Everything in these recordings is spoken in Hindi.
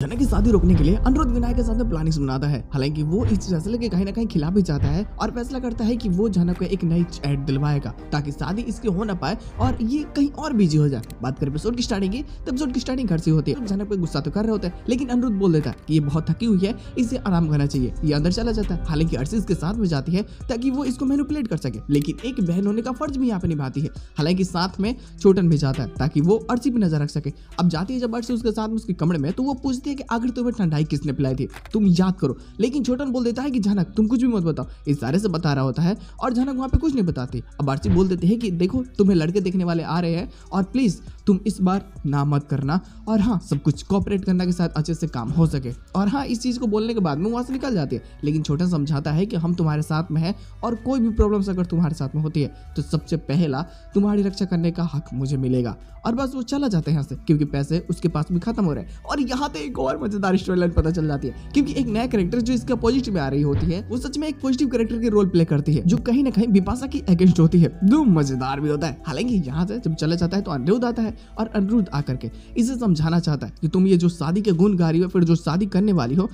झनक की शादी रोकने के लिए अनिरुद्ध विनायक के साथ प्लानिंग बनाता है। हालांकि वो इस फैसले के कहीं ना कहीं खिलाफ भी जाता है और फैसला करता है कि वो झनक को एक नई एड दिलवाएगा ताकि शादी इसकी हो ना पाए और ये कहीं और बिजी हो जाए। बात करें एपिसोड की स्टार्टिंग की, तो एपिसोड की स्टार्टिंग घर से होती है। झनक पे गुस्सा तो कर रहे होते हैं, लेकिन अनिरुद्ध बोल देता है कि ये बहुत थकी हुई है, इसे आराम करना चाहिए। ये अंदर चला जाता है। हालांकि अर्शी इसके साथ में जाती है ताकि वो इसको मैनिपुलेट कर सके, लेकिन एक बहन होने का फर्ज भी यहाँ पे निभाती है। हालांकि साथ में छोटन भी जाता है ताकि वो अर्शी पे नजर रख सके। अब जाती है जब अर्शी उसके साथ में उसके कमरे में, तो वो पूछती है कि आखिर तुम्हें ठंडाई किसने पिलाई थी, तुम याद करो। लेकिन छोटन बोल देता है कि झनक तुम कुछ भी मत बताओ, इस सारे से बता रहा होता है और झनक वहाँ पे कुछ नहीं बताती। अब अर्शी बोल देती है कि देखो तुम्हें लड़के देखने वाले आ रहे हैं और प्लीज तुम इस बार ना मत करना, और हाँ सब कुछ कोऑपरेट करना के साथ अच्छे से काम हो सके। और हाँ इस चीज को बोलने के बाद में वहां से निकल जाती है। लेकिन छोटन समझाता है कि हम तुम्हारे साथ में है और कोई भी प्रॉब्लम्स अगर तुम्हारे साथ में होती है तो सबसे पहला तुम्हारी रक्षा करने का हक मुझे मिलेगा। और बस वो चला जाता है यहाँ से, क्योंकि पैसे उसके पास भी खत्म हो रहे हैं। और यहाँ पे एक और मजेदार स्टोरी लाइन पता चल जाती है, क्योंकि एक नया कैरेक्टर जो इसके अपोजिट में आ रही होती है वो सच में एक पॉजिटिव कैरेक्टर की रोल प्ले करती है, जो कहीं ना कहीं बिपाशा की अगेंस्ट होती है। दो मजेदार भी होता है। हालांकि यहाँ से जब चला जाता है तो अनिरुद्ध आता है और अनिरुद्ध आकर के इसे समझाना चाहता है कि तुम ये जो शादी के गुण गा रही हो, फिर जो शादी करने वाली हो,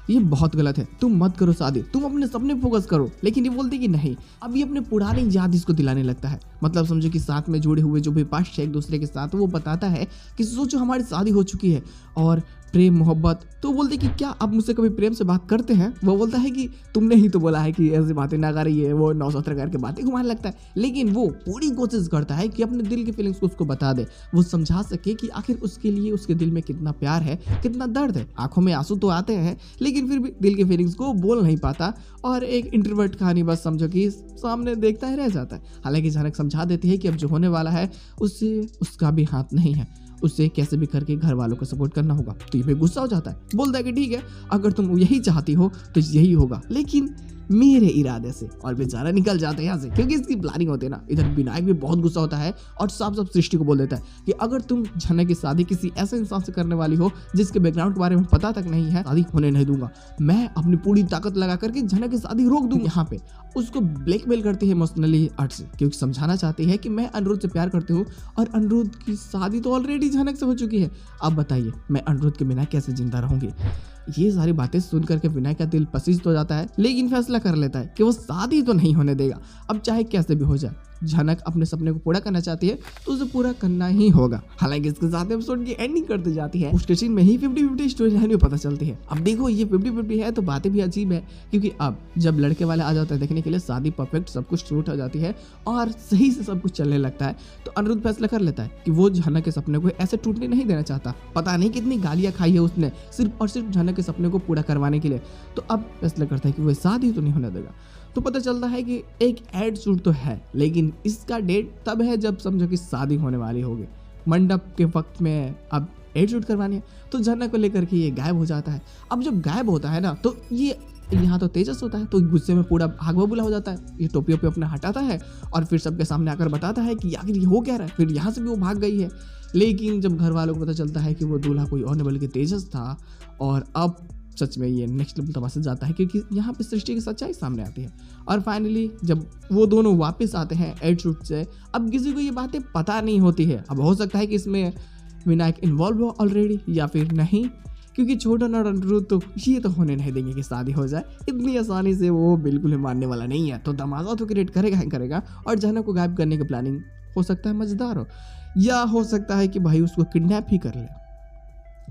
ये बहुत गलत है, तुम मत करो शादी, तुम अपने सपने फोकस करो। लेकिन ये बोलती कि नहीं। अब ये अपने पुरानी याद इसको दिलाने लगता है। मतलब समझो कि साथ में जुड़े हुए जो भी पास्ट है एक दूसरे के साथ, वो बताता है कि सोचो हमारी शादी हो चुकी है और प्रेम मोहब्बत। तो बोलते कि क्या आप मुझसे कभी प्रेम से बात करते हैं? वो बोलता है कि तुमने ही तो बोला है कि ऐसी बातें ना कर, ये वो 900 करके बातें घुमाने लगता है। लेकिन वो पूरी कोशिश करता है कि अपने दिल की फीलिंग्स को उसको बता दे, वो समझा सके कि आखिर उसके लिए उसके दिल में कितना प्यार है, कितना दर्द है। आंखों में आंसू तो आते हैं, लेकिन फिर भी दिल की फीलिंग्स को बोल नहीं पाता और एक इंट्रोवर्ट कहानी बस समझो कि सामने देखता ही रह जाता है। हालांकि झनक समझा देती है कि अब जो होने वाला है उससे उसका भी हाथ नहीं है, उससे कैसे भी करके घर वालों को सपोर्ट करना होगा। तो ये भी गुस्सा हो जाता है, बोलता है कि ठीक है अगर तुम यही चाहती हो तो यही होगा, लेकिन मेरे इरादे से। और बेचारा निकल जाता है यहाँ से, क्योंकि इसकी प्लानिंग होती है ना। इधर विनायक भी बहुत गुस्सा होता है और साफ साफ सृष्टि को बोल देता है कि अगर तुम झनक की शादी किसी ऐसे इंसान से करने वाली हो जिसके बैकग्राउंड के बारे में पता तक नहीं है, शादी होने नहीं दूंगा। मैं अपनी पूरी ताकत लगा करके झनक की शादी रोक दूंगा। यहाँ पे उसको ब्लैकमेल करती है इमोशनली अर्शी, क्योंकि समझाना चाहती है कि मैं अनिरुद्ध से प्यार करती हूँ और अनिरुद्ध की शादी तो ऑलरेडी झनक से हो चुकी है। अब बताइए मैं अनिरुद्ध के बिना कैसे जिंदा रहूंगी? ये सारी बातें सुन करके विनायक का दिल पसीज तो जाता है, लेकिन फैसला कर लेता है कि वो शादी तो नहीं होने देगा। अब चाहे कैसे भी हो जाए, झनक अपने सपने को पूरा करना चाहती है तो उसे पूरा करना ही होगा। हालांकि इसके साथ एपिसोड की एंडिंग करते जाती है, उसके सीन में ही 50-50 स्टोरी लाइन में पता चलती है। अब देखो ये 50-50 है तो बातें भी अजीब है, क्योंकि अब जब लड़के वाले आ जाते हैं देखने के लिए, शादी परफेक्ट सब कुछ शूट हो जाती है और सही से सब कुछ चलने लगता है, तो अनिरुद्ध फैसला कर लेता है कि वो झनक के सपने को ऐसे टूटने नहीं देना चाहता। पता नहीं कितनी गालियां खाई है उसने सिर्फ और सिर्फ झनक के सपने को पूरा करवाने के लिए। तो अब फैसला करता है कि वो शादी तो नहीं होने देगा। तो पता चलता है कि एक एड शूट तो है, लेकिन इसका डेट तब है जब समझो कि शादी होने वाली होगी। मंडप के वक्त में अब एड शूट करवानी है, तो झनक को लेकर के ये गायब हो जाता है। अब जब गायब होता है ना, तो ये यहाँ तो तेजस होता है, तो गुस्से में पूरा भाग बबूला हो जाता है। ये टोपी ओपी अपना हटाता है और फिर सबके सामने आकर बताता है कि आखिर ये हो क्या रहा है। फिर यहाँ से भी वो भाग गई है। लेकिन जब घर वालों को पता चलता है कि वो दूल्हा कोई और नहीं बल्कि तेजस था, और अब सच में ये नेक्स्ट लेवल तबासे जाता है, क्योंकि यहाँ पे सृष्टि की सच्चाई सामने आती है। और फाइनली जब वो दोनों वापस आते हैं एड शूट से, अब किसी को ये बातें पता नहीं होती है। अब हो सकता है कि इसमें विनायक इन्वॉल्व हो ऑलरेडी या फिर नहीं, क्योंकि छोटन और अनिरुद्ध तो ये तो होने नहीं देंगे कि शादी हो जाए। इतनी आसानी से वो बिल्कुल ही मानने वाला नहीं है। तो धमाका तो क्रिएट करेगा ही करेगा, और झनक को गायब करने की प्लानिंग हो सकता है मजेदार हो, या हो सकता है कि भाई उसको किडनैप ही कर ले।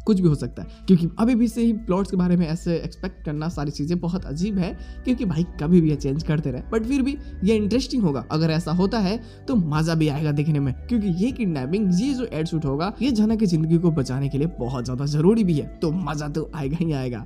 कुछ भी हो सकता है, क्योंकि अभी भी से ही प्लॉट्स के बारे में ऐसे एक्सपेक्ट करना सारी चीज़ें बहुत अजीब है, क्योंकि भाई कभी भी ये चेंज करते रहे। बट फिर भी ये इंटरेस्टिंग होगा अगर ऐसा होता है, तो मज़ा भी आएगा देखने में, क्योंकि ये किडनैपिंग, ये जो एड शूट होगा, ये झनक की जिंदगी को बचाने के लिए बहुत ज़्यादा जरूरी भी है। तो मज़ा तो आएगा ही आएगा।